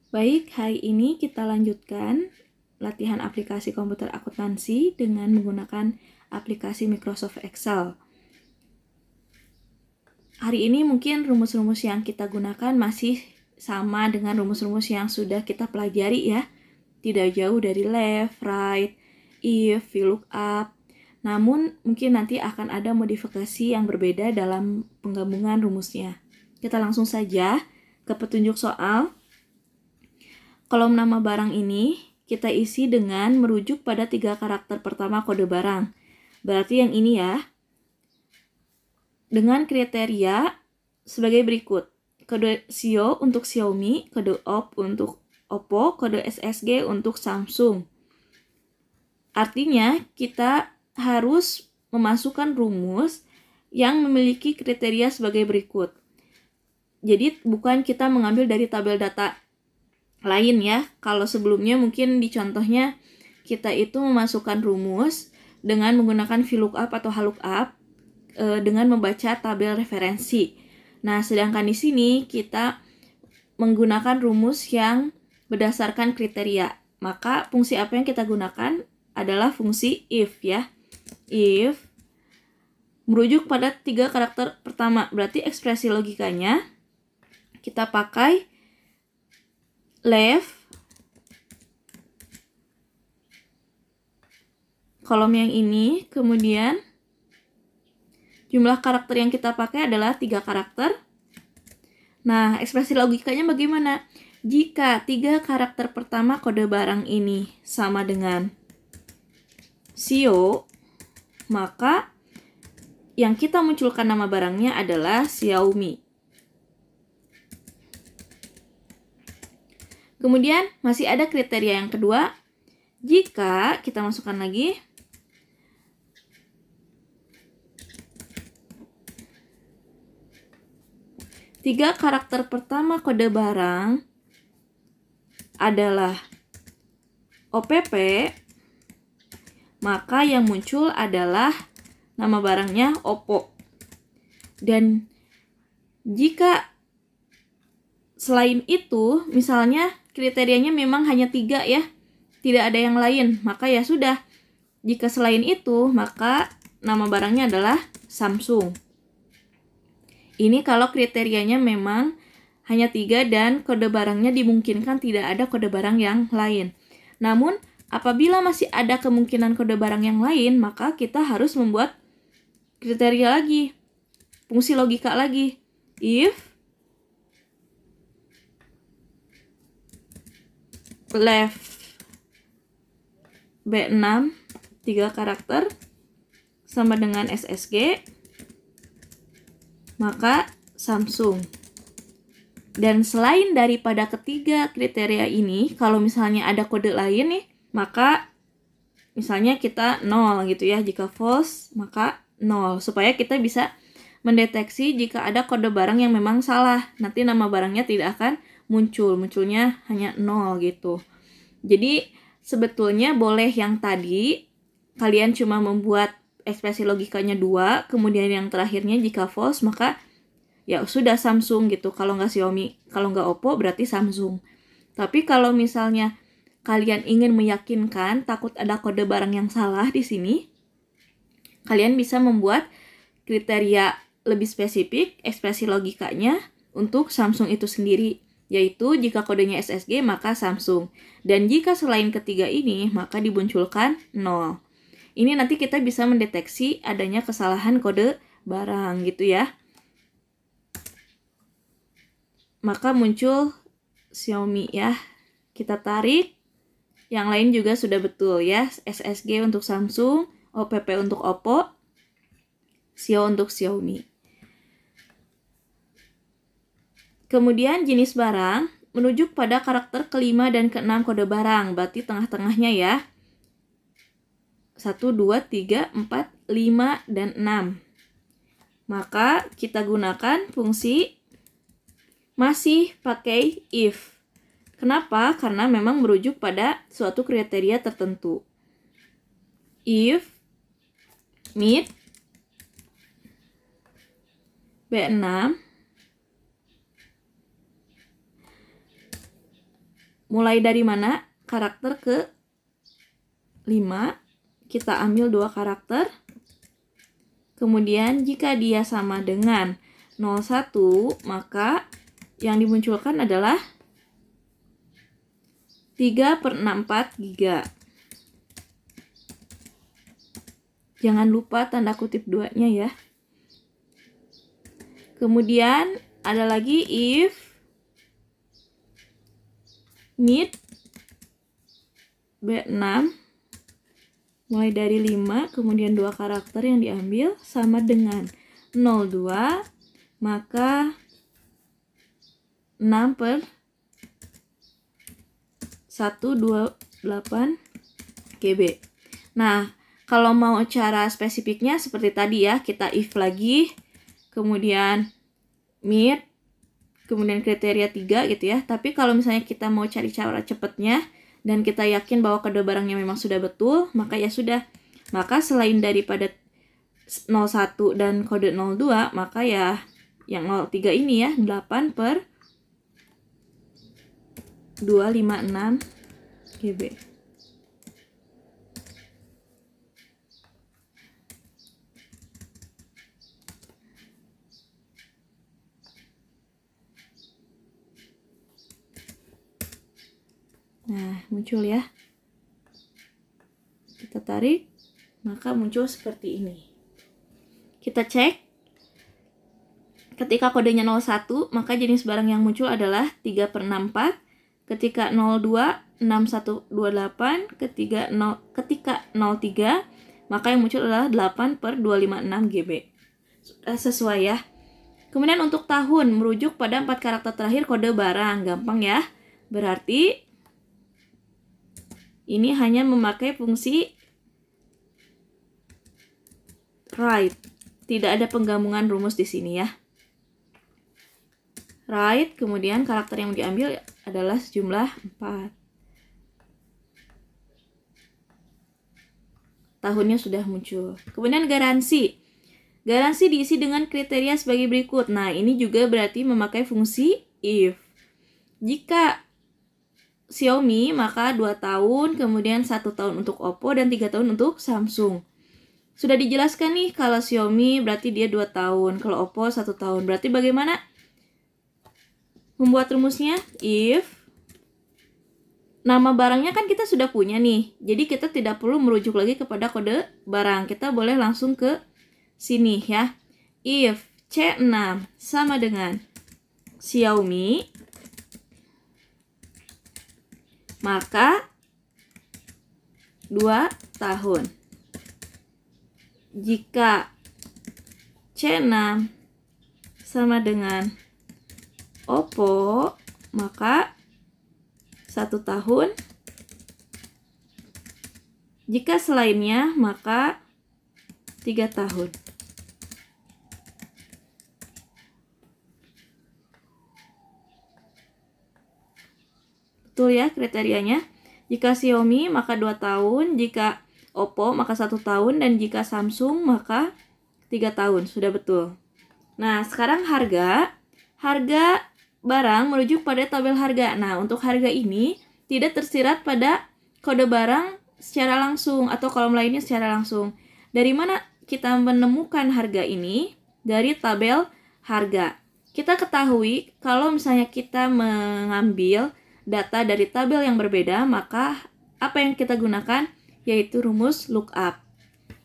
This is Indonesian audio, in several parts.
Baik, hari ini kita lanjutkan latihan aplikasi komputer akuntansi dengan menggunakan aplikasi Microsoft Excel. Hari ini mungkin rumus-rumus yang kita gunakan masih sama dengan rumus-rumus yang sudah kita pelajari ya. Tidak jauh dari left, right, if, VLOOKUP. Namun mungkin nanti akan ada modifikasi yang berbeda dalam penggabungan rumusnya. Kita langsung saja ke petunjuk soal. Kolom nama barang ini kita isi dengan merujuk pada 3 karakter pertama kode barang. Berarti yang ini ya. Dengan kriteria sebagai berikut. Kode Xiao untuk Xiaomi, kode OP untuk Oppo, kode SSG untuk Samsung. Artinya kita harus memasukkan rumus yang memiliki kriteria sebagai berikut. Jadi bukan kita mengambil dari tabel data lain ya. Kalau sebelumnya mungkin di contohnya kita itu memasukkan rumus dengan menggunakan VLOOKUP atau HLOOKUP dengan membaca tabel referensi. Nah, sedangkan di sini kita menggunakan rumus yang berdasarkan kriteria. Maka fungsi apa yang kita gunakan adalah fungsi if ya. If merujuk pada 3 karakter pertama. Berarti ekspresi logikanya kita pakai left, kolom yang ini, kemudian jumlah karakter yang kita pakai adalah 3 karakter. Nah, ekspresi logikanya bagaimana? Jika 3 karakter pertama kode barang ini sama dengan Xiao, maka yang kita munculkan nama barangnya adalah Xiaomi. Kemudian masih ada kriteria yang kedua. Jika kita masukkan lagi, tiga karakter pertama kode barang adalah OPP, maka yang muncul adalah nama barangnya Oppo. Dan jika selain itu, misalnya kriterianya memang hanya 3 ya, tidak ada yang lain, maka ya sudah. Jika selain itu, maka nama barangnya adalah Samsung. Ini kalau kriterianya memang hanya 3 dan kode barangnya dimungkinkan tidak ada kode barang yang lain. Namun, apabila masih ada kemungkinan kode barang yang lain, maka kita harus membuat kriteria lagi, fungsi logika lagi. If left B6 3 karakter sama dengan SSG, maka Samsung. Dan selain daripada ketiga kriteria ini, kalau misalnya ada kode lain nih, maka misalnya kita 0 gitu ya. Jika false, maka 0. Supaya kita bisa mendeteksi jika ada kode barang yang memang salah. Nanti nama barangnya tidak akan muncul. Munculnya hanya 0 gitu. Jadi sebetulnya boleh yang tadi, kalian cuma membuat ekspresi logikanya 2, kemudian yang terakhirnya jika false, maka ya sudah Samsung gitu. Kalau nggak Xiaomi, kalau nggak Oppo berarti Samsung. Tapi kalau misalnya kalian ingin meyakinkan takut ada kode barang yang salah di sini, kalian bisa membuat kriteria lebih spesifik, ekspresi logikanya untuk Samsung itu sendiri. Yaitu jika kodenya SSG maka Samsung. Dan jika selain ketiga ini maka dimunculkan 0. Ini nanti kita bisa mendeteksi adanya kesalahan kode barang gitu ya. Maka muncul Xiaomi ya. Kita tarik. Yang lain juga sudah betul ya. SSG untuk Samsung, OPP untuk Oppo, Xiao untuk Xiaomi. Kemudian jenis barang menuju pada karakter kelima dan keenam kode barang. Berarti tengah-tengahnya ya. 1, 2, 3, 4, 5, dan 6. Maka kita gunakan fungsi masih pakai if. Kenapa? Karena memang merujuk pada suatu kriteria tertentu. If meet B6 mulai dari mana? Karakter ke 5, kita ambil 2 karakter. Kemudian jika dia sama dengan 01, maka yang dimunculkan adalah 3/64 GB. Jangan lupa tanda kutip 2-nya ya. Kemudian ada lagi if mid B6 mulai dari 5, kemudian 2 karakter yang diambil sama dengan 02, maka 6/128 GB. Nah, kalau mau cara spesifiknya seperti tadi ya, kita if lagi, kemudian mid, kemudian kriteria 3 gitu ya. Tapi kalau misalnya kita mau cari cara cepatnya, dan kita yakin bahwa kode barangnya memang sudah betul, maka ya sudah. Maka selain daripada 01 dan kode 02, maka ya yang 03 ini ya, 8/256 GB. Nah, muncul ya. Kita tarik, maka muncul seperti ini. Kita cek. Ketika kodenya 01, maka jenis barang yang muncul adalah 3/64. Ketika 02, 6128. Ketika 03, maka yang muncul adalah 8/256 GB. Sesuai ya. Kemudian untuk tahun, merujuk pada 4 karakter terakhir kode barang. Gampang ya. Berarti ini hanya memakai fungsi write. Tidak ada penggabungan rumus di sini ya. Write, kemudian karakter yang diambil adalah sejumlah 4. Tahunnya sudah muncul. Kemudian garansi. Garansi diisi dengan kriteria sebagai berikut. Nah, ini juga berarti memakai fungsi if. Jika Xiaomi, maka 2 tahun, kemudian 1 tahun untuk Oppo, dan 3 tahun untuk Samsung. Sudah dijelaskan nih, kalau Xiaomi berarti dia 2 tahun, kalau Oppo 1 tahun. Berarti bagaimana membuat rumusnya? If nama barangnya kan kita sudah punya nih, jadi kita tidak perlu merujuk lagi kepada kode barang. Kita boleh langsung ke sini ya. If C6 sama dengan Xiaomi, maka 2 tahun. Jika C6 sama dengan Oppo, maka 1 tahun. Jika selainnya, maka 3 tahun. Betul ya kriterianya. Jika Xiaomi maka 2 tahun, jika Oppo maka 1 tahun, dan jika Samsung maka 3 tahun. Sudah betul. Nah, sekarang harga barang merujuk pada tabel harga. Nah, untuk harga ini tidak tersirat pada kode barang secara langsung atau kolom lainnya secara langsung. Dari mana kita menemukan harga ini? Dari tabel harga. Kita ketahui kalau misalnya kita mengambil data dari tabel yang berbeda, maka apa yang kita gunakan? Yaitu rumus lookup.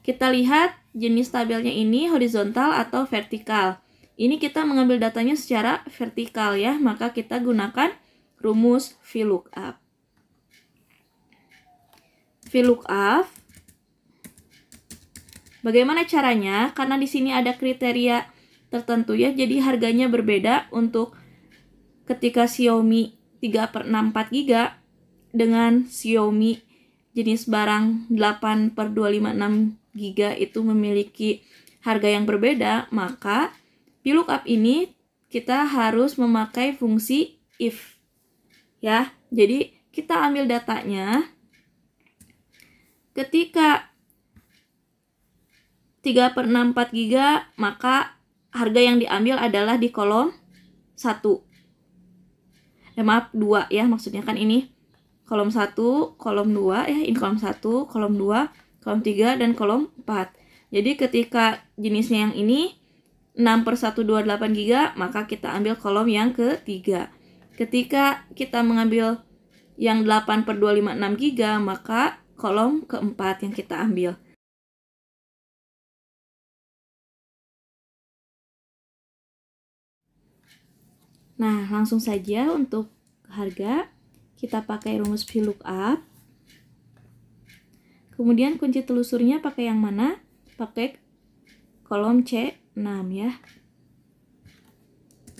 Kita lihat jenis tabelnya ini horizontal atau vertikal. Ini kita mengambil datanya secara vertikal ya, maka kita gunakan rumus VLOOKUP. VLOOKUP, bagaimana caranya? Karena di sini ada kriteria tertentu ya, jadi harganya berbeda untuk ketika Xiaomi 3/64 GB dengan Xiaomi jenis barang 8/256 GB itu memiliki harga yang berbeda, maka VLOOKUP ini kita harus memakai fungsi if ya. Jadi kita ambil datanya ketika 3/64 GB, maka harga yang diambil adalah di kolom 1. Maaf 2 ya, maksudnya kan ini kolom 1, kolom 2 ya, ini kolom 1, kolom 2, kolom 3, dan kolom 4. Jadi ketika jenisnya yang ini 6/128 GB, maka kita ambil kolom yang ketiga. Ketika kita mengambil yang 8/256 GB, maka kolom keempat yang kita ambil. Nah, langsung saja untuk harga kita pakai rumus VLOOKUP. Kemudian kunci telusurnya pakai yang mana? Pakai kolom C6 ya.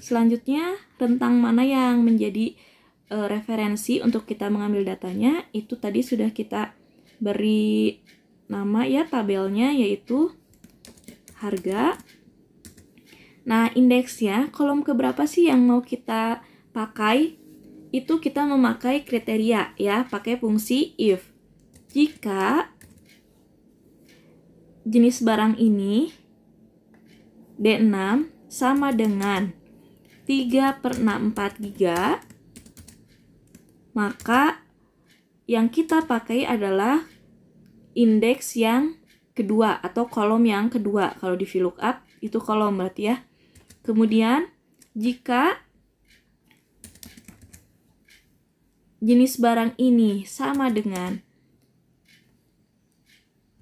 Selanjutnya, rentang mana yang menjadi referensi untuk kita mengambil datanya, itu tadi sudah kita beri nama ya, tabelnya yaitu harga. Nah, indeksnya kolom keberapa sih yang mau kita pakai? Itu kita memakai kriteria ya, pakai fungsi if. Jika jenis barang ini D6 sama dengan 3/64 GB, maka yang kita pakai adalah indeks yang kedua atau kolom yang kedua. Kalau di VLOOKUP itu kolom berarti ya. Kemudian jika jenis barang ini sama dengan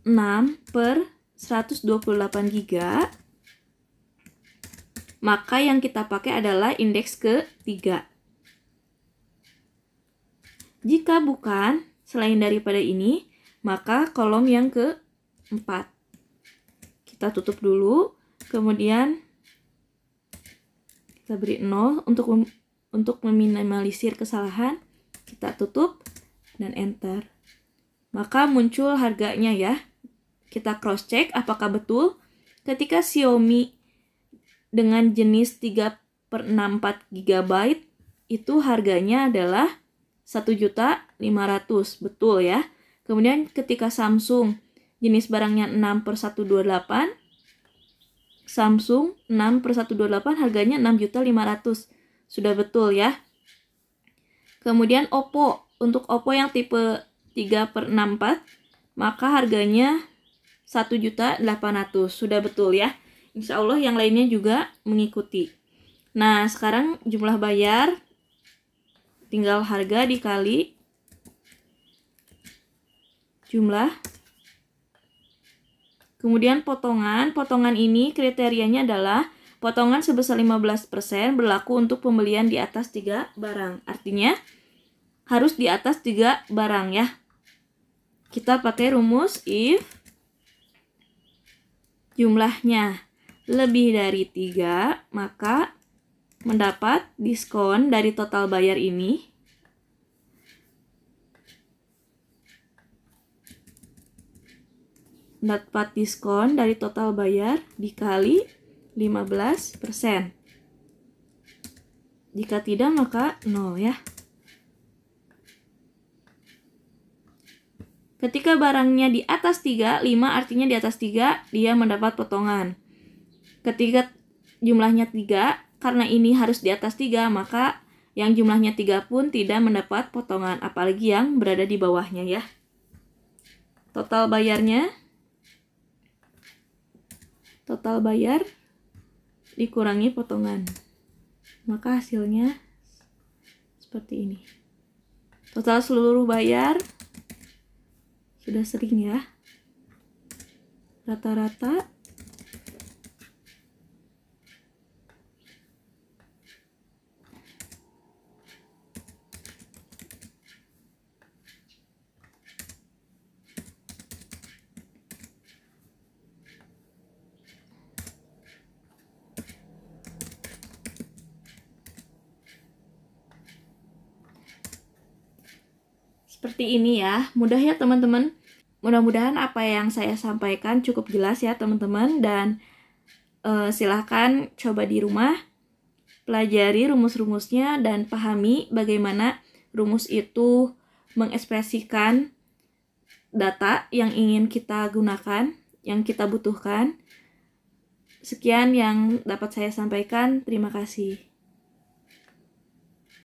6/128 GB, maka yang kita pakai adalah indeks ketiga. Jika bukan, selain daripada ini, maka kolom yang keempat. Kita tutup dulu, kemudian kita beri 0 untuk meminimalisir kesalahan. Kita tutup dan enter. Maka muncul harganya ya. Kita cross check apakah betul. Ketika Xiaomi dengan jenis 3/64 GB itu harganya adalah 1.500.000, betul ya. Kemudian ketika Samsung jenis barangnya 6/128, Samsung 6/128 harganya 6.500.000. Sudah betul ya. Kemudian Oppo, untuk Oppo yang tipe 3/64, maka harganya 1.800.000. Sudah betul ya. Insya Allah yang lainnya juga mengikuti. Nah, sekarang jumlah bayar, tinggal harga dikali jumlah. Kemudian potongan. Potongan ini kriterianya adalah potongan sebesar 15% berlaku untuk pembelian di atas 3 barang. Artinya harus di atas 3 barang ya. Kita pakai rumus if jumlahnya lebih dari 3, maka mendapat diskon dari total bayar ini. Dapat diskon dari total bayar dikali 15%. Jika tidak, maka 0 ya. Ketika barangnya di atas 3, 5 artinya di atas 3, dia mendapat potongan. Ketika jumlahnya 3, karena ini harus di atas 3, maka yang jumlahnya 3 pun tidak mendapat potongan, apalagi yang berada di bawahnya ya. Total bayarnya, total bayar dikurangi potongan, maka hasilnya seperti ini. Total seluruh bayar sudah sering ya, rata-rata seperti ini ya. Mudah ya teman-teman. Mudah-mudahan apa yang saya sampaikan cukup jelas ya teman-teman. Dan silahkan coba di rumah, pelajari rumus-rumusnya dan pahami bagaimana rumus itu mengekspresikan data yang ingin kita gunakan, yang kita butuhkan. Sekian yang dapat saya sampaikan. Terima kasih.